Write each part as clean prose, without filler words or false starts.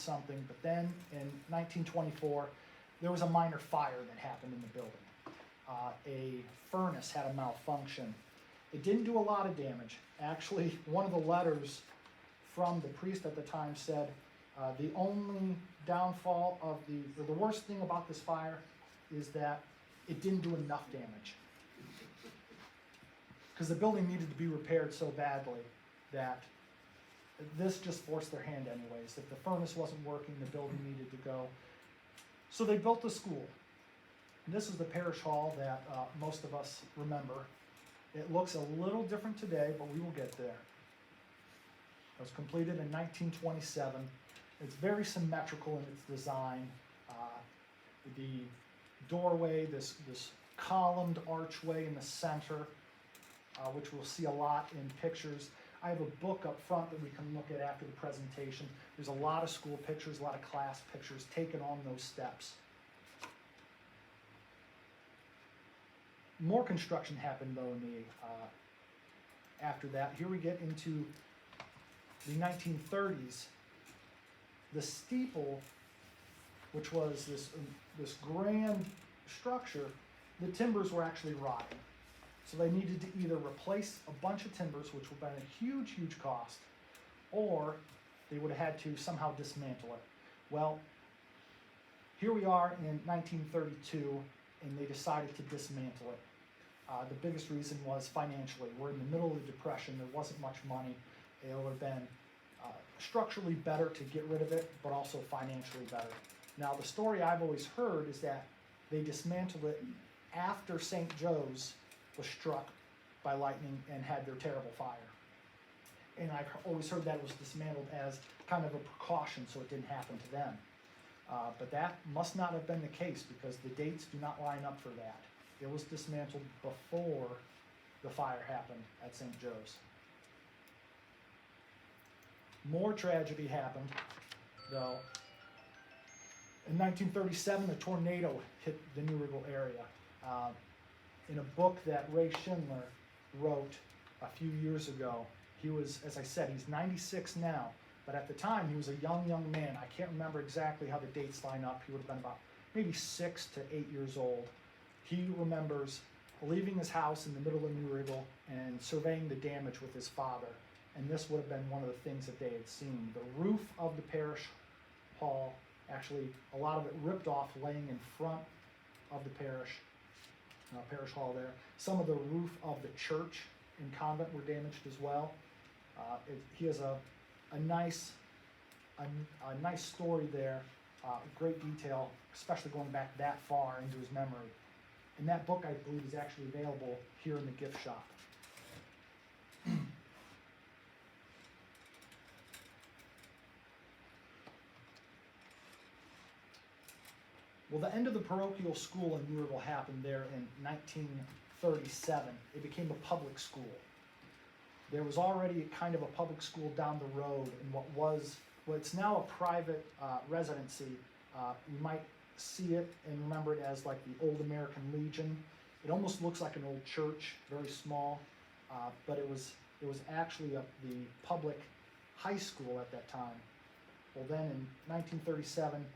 something, but then in 1924, there was a minor fire that happened in the building. A furnace had a malfunction. It didn't do a lot of damage. Actually, one of the letters from the priest at the time said, the only downfall of the worst thing about this fire is that it didn't do enough damage. Because the building needed to be repaired so badly that this just forced their hand anyways. If the furnace wasn't working, the building needed to go. So they built the school. And this is the parish hall that most of us remember. It looks a little different today, but we will get there. It was completed in 1927. It's very symmetrical in its design. The doorway, this columned archway in the center, which we'll see a lot in pictures. I have a book up front that we can look at after the presentation. There's a lot of school pictures, a lot of class pictures taken on those steps. More construction happened though in the after that. Here we get into the 1930s. The steeple, which was this grand structure, the timbers were actually rotting. So they needed to either replace a bunch of timbers, which would have been a huge, huge cost, or they would have had to somehow dismantle it. Well, here we are in 1932, and they decided to dismantle it. The biggest reason was financially. We're in the middle of the Depression. There wasn't much money. It would have been structurally better to get rid of it, but also financially better. Now, the story I've always heard is that they dismantled it after St. Joe's was struck by lightning and had their terrible fire. And I've always heard that it was dismantled as kind of a precaution so it didn't happen to them. But that must not have been the case because the dates do not line up for that. It was dismantled before the fire happened at St. Joe's. More tragedy happened, though. In 1937, a tornado hit the New Riegel area. In a book that Ray Schindler wrote a few years ago, he was, as I said, he's 96 now, but at the time he was a young man. I can't remember exactly how the dates line up. He would have been about maybe 6 to 8 years old. He remembers leaving his house in the middle of New Riegel and surveying the damage with his father. And this would have been one of the things that they had seen. The roof of the parish hall, actually a lot of it ripped off laying in front of the parish hall there. Some of the roof of the church and convent were damaged as well. He has a nice story there, great detail, especially going back that far into his memory. And that book, I believe, is actually available here in the gift shop. Well, the end of the parochial school in New Riegel happened there in 1937. It became a public school. There was already kind of a public school down the road in what's now a private residency. You might see it and remember it as like the old American Legion. It almost looks like an old church, very small, but it was actually the public high school at that time. Well, then in 1937,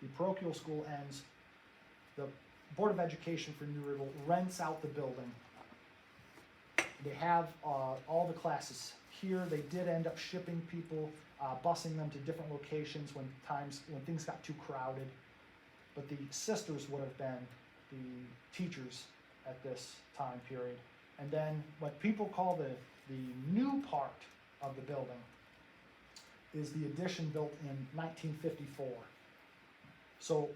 the parochial school ends. The Board of Education for New Riegel rents out the building. They have all the classes here. They did end up shipping people, busing them to different locations when things got too crowded. But the sisters would have been the teachers at this time period. And then what people call the new part of the building is the addition built in 1954. So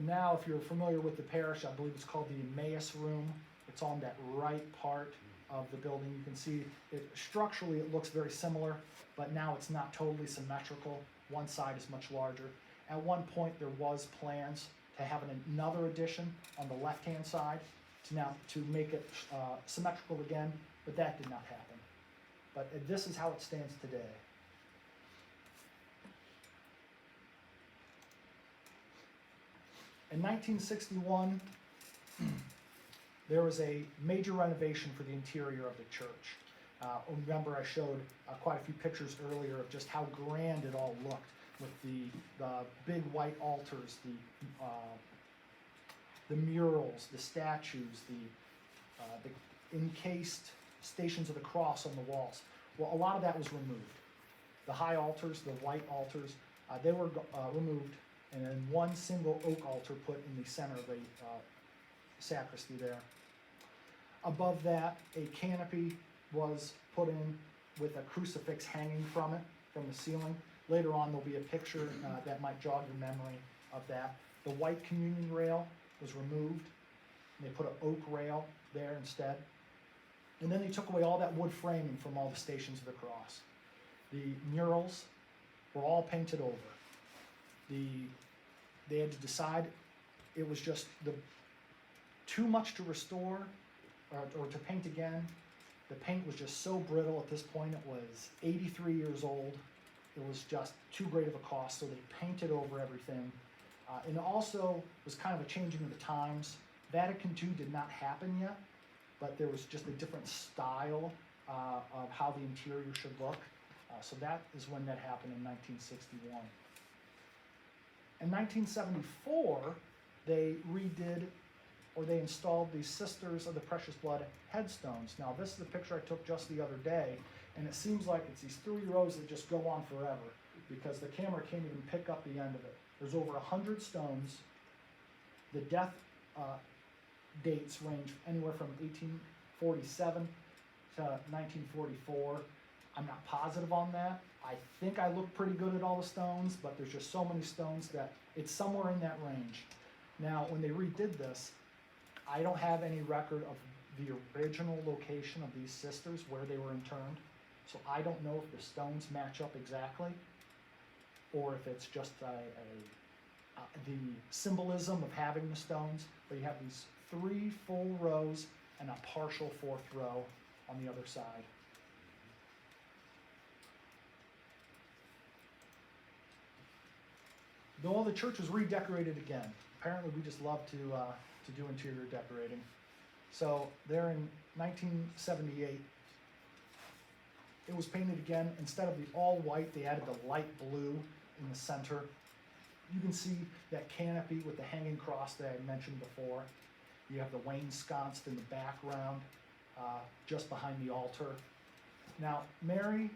now, if you're familiar with the parish, I believe it's called the Emmaus Room. It's on that right part of the building. You can see it structurally it looks very similar, but now it's not totally symmetrical. One side is much larger. At one point, there was plans to have another addition on the left-hand side to make it symmetrical again, but that did not happen. But this is how it stands today. In 1961, there was a major renovation for the interior of the church. Remember I showed quite a few pictures earlier of just how grand it all looked with the big white altars, the murals, the statues, the encased Stations of the Cross on the walls. Well, a lot of that was removed. The high altars, the white altars, they were removed, and then one single oak altar put in the center of the sacristy there. Above that, a canopy was put in with a crucifix hanging from it, from the ceiling. Later on, there'll be a picture that might jog your memory of that. The white communion rail was removed, and they put an oak rail there instead. And then they took away all that wood framing from all the Stations of the Cross. The murals were all painted over. They had to decide it was just too much to restore or to paint again. The paint was just so brittle at this point. It was 83 years old. It was just too great of a cost, so they painted over everything. And also was kind of a changing of the times. Vatican II did not happen yet, but there was just a different style of how the interior should look. So that is when that happened in 1961. In 1974, they redid, or they installed the Sisters of the Precious Blood headstones. Now this is a picture I took just the other day, and it seems like it's these 3 rows that just go on forever, because the camera can't even pick up the end of it. There's over 100 stones. The death dates range anywhere from 1847 to 1944. I'm not positive on that. I think I look pretty good at all the stones, but there's just so many stones that it's somewhere in that range. Now, when they redid this, I don't have any record of the original location of these sisters, where they were interned. So I don't know if the stones match up exactly, or if it's just the symbolism of having the stones. But you have these 3 full rows and a partial 4th row on the other side. Though the church was redecorated again. Apparently we just love to do interior decorating. So there in 1978, it was painted again. Instead of the all white, they added the light blue in the center. You can see that canopy with the hanging cross that I mentioned before. You have the wainsconced in the background, just behind the altar. Now, Mary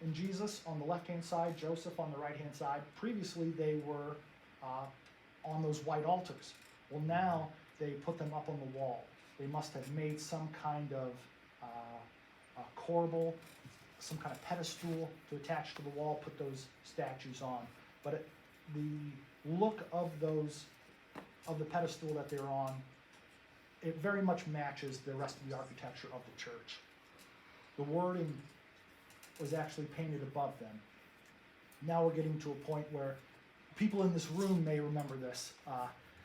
and Jesus on the left-hand side, Joseph on the right-hand side. Previously, they were on those white altars. Well, now they put them up on the wall. They must have made some kind of corbel, some kind of pedestal to attach to the wall, put those statues on. But the look of the pedestal that they're on, it very much matches the rest of the architecture of the church. The wording was actually painted above them. Now we're getting to a point where people in this room may remember this,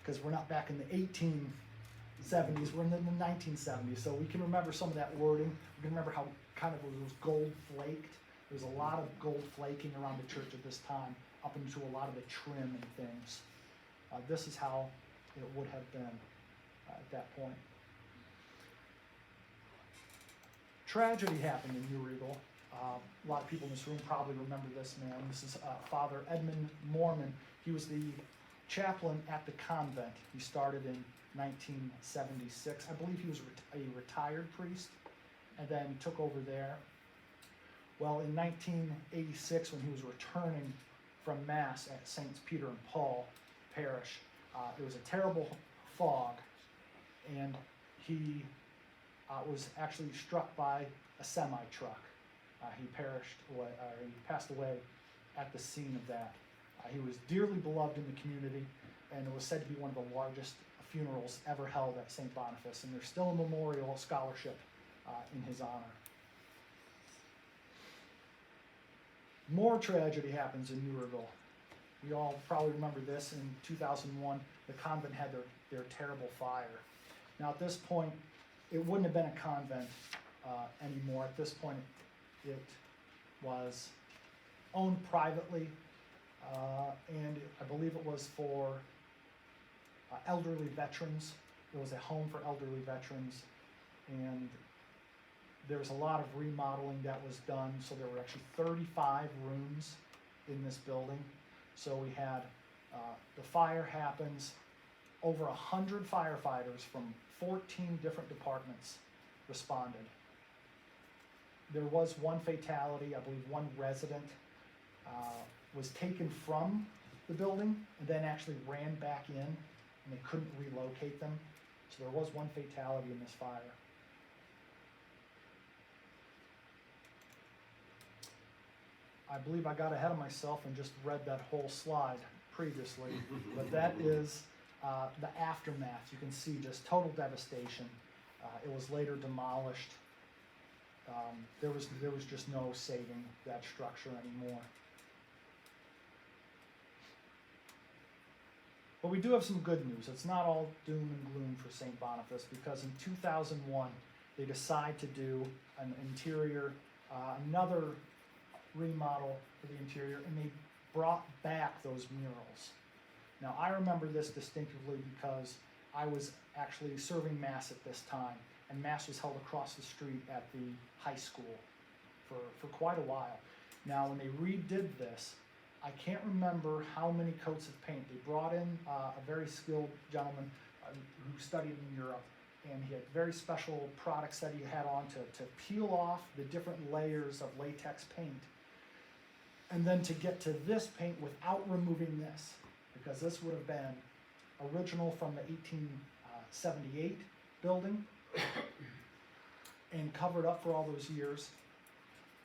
because we're not back in the 1870s, we're in the 1970s, so we can remember some of that wording. We can remember how kind of it was gold flaked. There's a lot of gold flaking around the church at this time, up into a lot of the trim and things. This is how it would have been at that point. Tragedy happened in New Riegel. A lot of people in this room probably remember this man. This is Father Edmund Mormon. He was the chaplain at the convent. He started in 1976. I believe he was a retired priest, and then took over there. Well, in 1986, when he was returning from Mass at Saints Peter and Paul Parish, there was a terrible fog, and he was actually struck by a semi-truck. He passed away at the scene of that. He was dearly beloved in the community, and it was said to be one of the largest funerals ever held at St. Boniface, and there's still a memorial scholarship in his honor. More tragedy happens in New Riegel. We all probably remember this. In 2001, the convent had their terrible fire. Now at this point, it wouldn't have been a convent anymore. At this point, it was owned privately, and I believe it was for elderly veterans. It was a home for elderly veterans, and There was a lot of remodeling that was done, so there were actually 35 rooms in this building. So we had, the fire happens, over 100 firefighters from 14 different departments responded. There was one fatality, I believe one resident was taken from the building and then actually ran back in, and they couldn't relocate them. So there was one fatality in this fire. I believe I got ahead of myself and just read that whole slide previously, but that is the aftermath. You can see just total devastation. It was later demolished. There was just no saving that structure anymore. But we do have some good news. It's not all doom and gloom for St. Boniface, because in 2001 they decide to do an interior, another remodel for the interior, and they brought back those murals. Now I remember this distinctively because I was actually serving Mass at this time, and Mass was held across the street at the high school for quite a while. Now when they redid this, I can't remember how many coats of paint. They brought in a very skilled gentleman who studied in Europe, and he had very special products that he had on to peel off the different layers of latex paint, and then to get to this paint without removing this, because this would have been original from the 1878 building and covered up for all those years.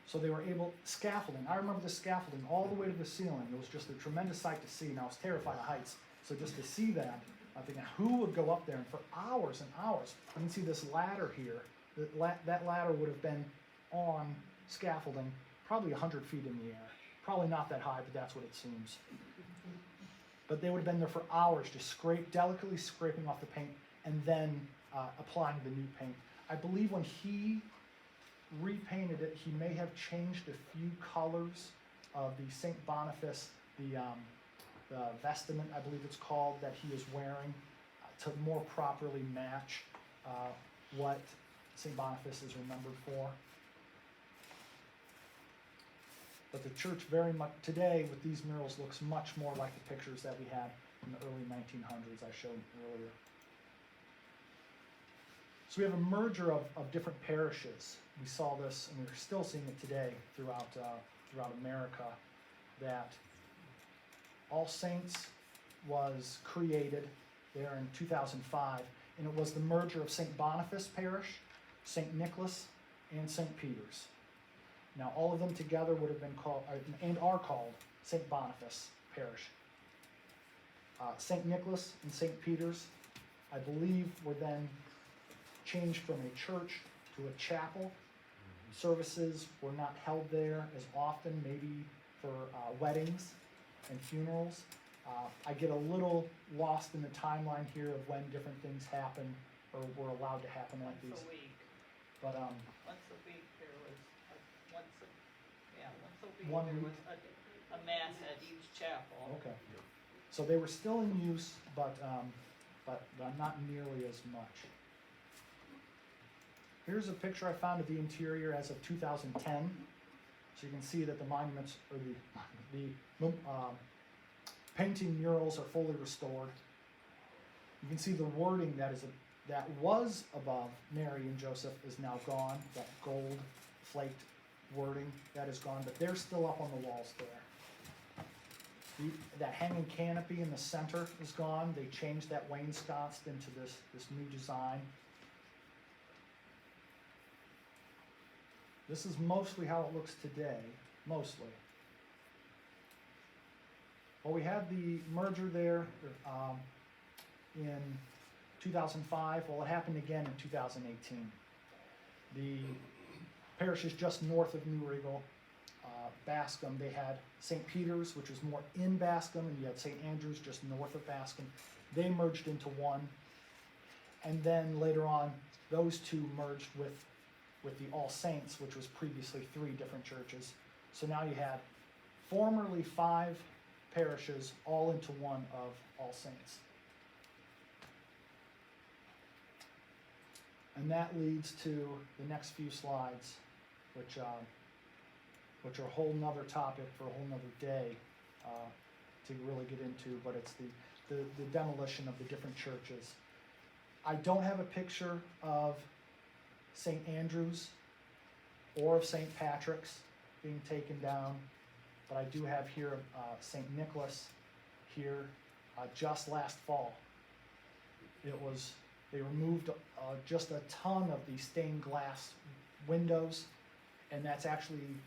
So they were able, scaffolding, I remember the scaffolding all the way to the ceiling. It was just a tremendous sight to see, and I was terrified of heights. So just to see that, I'm thinking, who would go up there? And for hours and hours, you can see this ladder here. That ladder would have been on scaffolding probably 100 feet in the air. Probably not that high, but that's what it seems. But they would have been there for hours, just delicately scraping off the paint and then applying the new paint. I believe when he repainted it, he may have changed a few colors of the St. Boniface, the vestment, I believe it's called, that he is wearing to more properly match what St. Boniface is remembered for. But the church very much today with these murals looks much more like the pictures that we had in the early 1900s I showed earlier. So we have a merger of different parishes. We saw this, and we're still seeing it today throughout America, that All Saints was created there in 2005, and it was the merger of St. Boniface Parish, St. Nicholas, and St. Peter's. Now all of them together would have been called, and are called, St. Boniface Parish. St. Nicholas and St. Peter's, I believe, were then changed from a church to a chapel. Services were not held there as often, maybe for weddings and funerals. I get a little lost in the timeline here of when different things happen or were allowed to happen like these. Once a week. But Once a week there was, once a week One there week. was a mass at each chapel. okay, so they were still in use, but not nearly as much. Here's a picture I found of the interior as of 2010. So you can see that the monuments, or the painting murals are fully restored. You can see the wording that was above Mary and Joseph is now gone. That gold flaked wording, that is gone, but they're still up on the walls there. That hanging canopy in the center is gone. They changed that wainscots into this new design. This is mostly how it looks today, mostly. Well, we had the merger there in 2005. Well, it happened again in 2018. The parish is just north of New Riegel, Bascom. They had St. Peter's, which was more in Bascom, and you had St. Andrew's just north of Bascom. They merged into one, and then later on, those two merged with the All Saints, which was previously 3 different churches. So now you had formerly 5 parishes all into one of All Saints. And that leads to the next few slides, which are a whole nother topic for a whole nother day to really get into, but it's the demolition of the different churches. I don't have a picture of St. Andrew's or of St. Patrick's being taken down, but I do have here St. Nicholas here just last fall. They removed just a ton of the stained glass windows, and that's actually